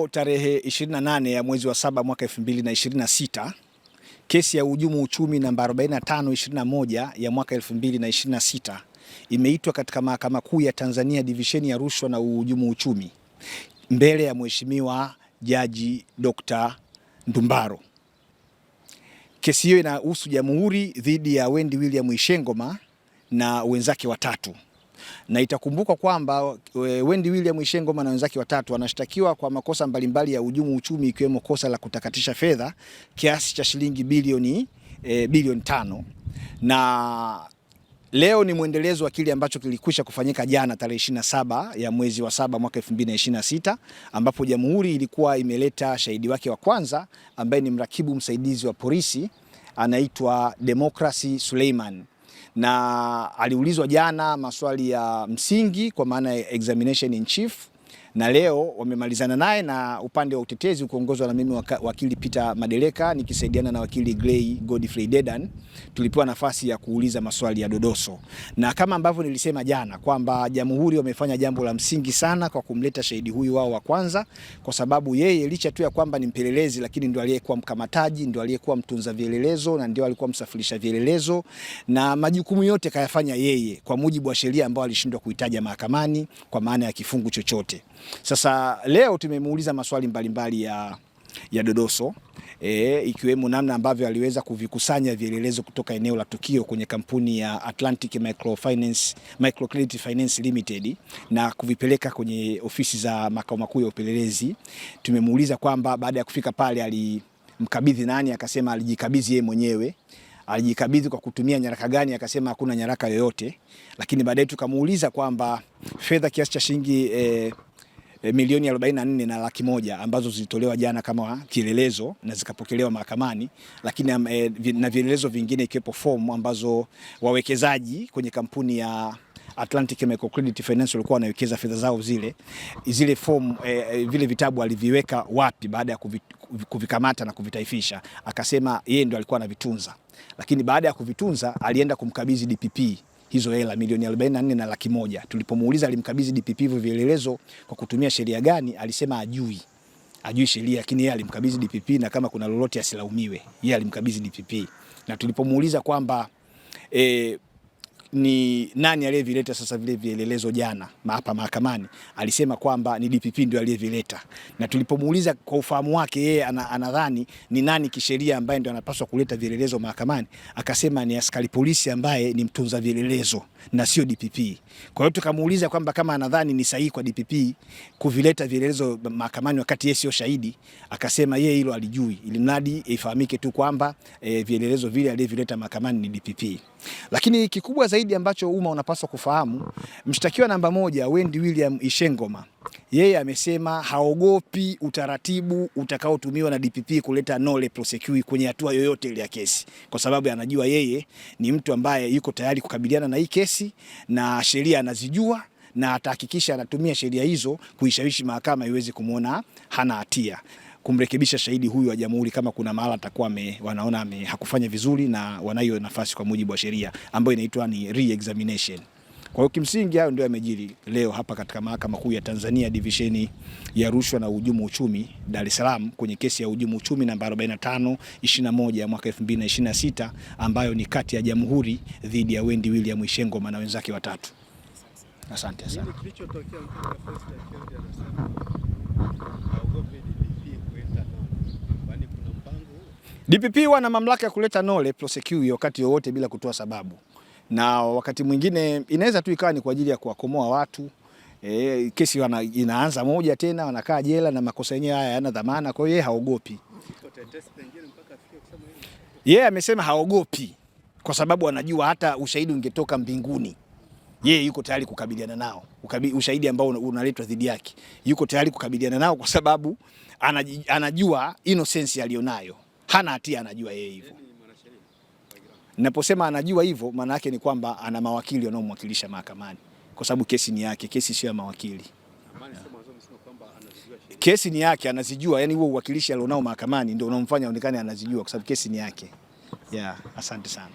Leo tarehe 28 ya mwezi wa 7 mwaka 2026, kesi ya uhujumu uchumi namba 4521 ya mwaka 2026 imeitwa katika Mahakama Kuu ya Tanzania divisheni ya rushwa na uhujumu uchumi mbele ya Mheshimiwa Jaji Dr. Ndumbaro. Kesi hiyo inahusu Jamhuri dhidi ya Wendy William Ishengoma na wenzake watatu. Na itakumbukwa kwamba Wendy William Ishengoma na wenzake watatu wanashtakiwa kwa makosa mbalimbali ya uhujumu uchumi, ikiwemo kosa la kutakatisha fedha kiasi cha shilingi bilioni 5. Na leo ni mwendelezo wa kile ambacho kilikwisha kufanyika jana tarehe 27 ya mwezi wa 7 mwaka 2026, ambapo Jamhuri ilikuwa imeleta shahidi wake wa kwanza ambaye ni mrakibu msaidizi wa polisi anaitwa Democracy Suleiman, na aliulizwa jana maswali ya msingi kwa maana ya examination in chief, na leo wamemalizana naye, na upande wa utetezi ukiongozwa na mimi wakili Peter Madeleka nikisaidiana na wakili Gray Godfrey Dedan, tulipewa nafasi ya kuuliza maswali ya dodoso. Na kama ambavyo nilisema jana kwamba Jamhuri wamefanya jambo la msingi sana kwa kumleta shahidi huyu wao wa kwanza, kwa sababu yeye licha tu ya kwamba ni mpelelezi, lakini ndio aliyekuwa mkamataji, ndio aliyekuwa mtunza vielelezo, na ndio alikuwa msafirisha vielelezo, na majukumu yote kayafanya yeye kwa mujibu wa sheria ambayo alishindwa kuitaja mahakamani kwa maana ya kifungu chochote. Sasa leo tumemuuliza maswali mbalimbali ya dodoso, ikiwemo namna ambavyo aliweza kuvikusanya vielelezo kutoka eneo la tukio kwenye kampuni ya Atlantic Microcredit Finance Limited na kuvipeleka kwenye ofisi za makao makuu ya upelelezi. Tumemuuliza kwamba baada ya kufika pale alimkabidhi nani, akasema alijikabidhi yeye mwenyewe. Alijikabidhi kwa kutumia nyaraka gani, akasema hakuna nyaraka yoyote. Lakini baadaye tukamuuliza kwamba fedha kiasi cha shilingi milioni 44 na laki moja ambazo zilitolewa jana kama kielelezo na zikapokelewa mahakamani, lakini na vielelezo vingine ikiwepo fomu ambazo wawekezaji kwenye kampuni ya Atlantic Microcredit Finance walikuwa wanawekeza fedha zao, zile fomu vile vitabu aliviweka wapi baada ya kuvikamata na kuvitaifisha. Akasema yeye ndo alikuwa anavitunza, lakini baada ya kuvitunza alienda kumkabidhi DPP hizo hela milioni 44 na laki moja. Tulipomuuliza alimkabidhi DPP hivyo vielelezo kwa kutumia sheria gani, alisema ajui sheria, lakini yeye alimkabidhi DPP na kama kuna lolote asilaumiwe, yeye alimkabidhi DPP. Na tulipomuuliza kwamba ni nani aliyevileta sasa vile vielelezo jana hapa mahakamani, alisema kwamba ni DPP ndio aliyevileta. Na tulipomuuliza kwa ufahamu wake yeye anadhani ni nani kisheria ambaye ndio anapaswa kuleta vielelezo mahakamani, akasema ni askari polisi ambaye ni mtunza vielelezo na sio DPP. Kwa hiyo tukamuuliza kwamba kama anadhani ni sahihi kwa DPP kuvileta vielelezo mahakamani wakati yeye sio shahidi, akasema yeye hilo alijui, ili mradi ifahamike tu kwamba vielelezo vile aliyevileta mahakamani ni DPP. Lakini kikubwa zaidi ambacho umma unapaswa kufahamu, mshtakiwa namba 1 Wendy William Ishengoma, yeye amesema haogopi utaratibu utakaotumiwa na DPP kuleta nolle prosequi kwenye hatua yoyote ile ya kesi, kwa sababu anajua yeye ni mtu ambaye yuko tayari kukabiliana na hii kesi na sheria anazijua, na atahakikisha anatumia sheria hizo kuishawishi mahakama iweze kumuona hana hatia, kumrekebisha shahidi huyu wa Jamhuri kama kuna mahala atakuwa wanaona hakufanya vizuri, na wanayo nafasi kwa mujibu wa sheria ambayo inaitwa ni re-examination. Kwa hiyo kimsingi hayo ndio yamejiri leo hapa katika Mahakama Kuu ya Tanzania divisheni ya rushwa na uhujumu uchumi Dar es Salaam kwenye kesi ya uhujumu uchumi namba 4521 ya mwaka 2026 ambayo ni kati ya Jamhuri dhidi ya Wendy William Ishengoma na wenzake watatu. Asante sana. DPP wana mamlaka ya kuleta nolle prosequi wakati wowote bila kutoa sababu, na wakati mwingine inaweza tu ikawa ni kwa ajili ya kuwakomoa watu. Kesi inaanza moja tena wanakaa jela na makosa yenyewe haya yana dhamana, kwa hiyo yeye haogopi. Yeye amesema haogopi kwa sababu anajua hata ushahidi ungetoka mbinguni, yeye yuko tayari kukabiliana nao. Ushahidi ambao unaletwa dhidi yake yuko tayari kukabiliana nao kwa sababu anajua innocence alionayo, hana hatia, anajua yeye hivyo. Ninaposema anajua hivyo, maana yake ni kwamba ana mawakili wanaomwakilisha mahakamani, kwa sababu kesi ni yake, kesi sio ya mawakili. Kesi ni yake, anazijua, yani huo uwakilishi alionao mahakamani ndio unomfanya aonekane anazijua, kwa sababu kesi ni yake. Asante sana.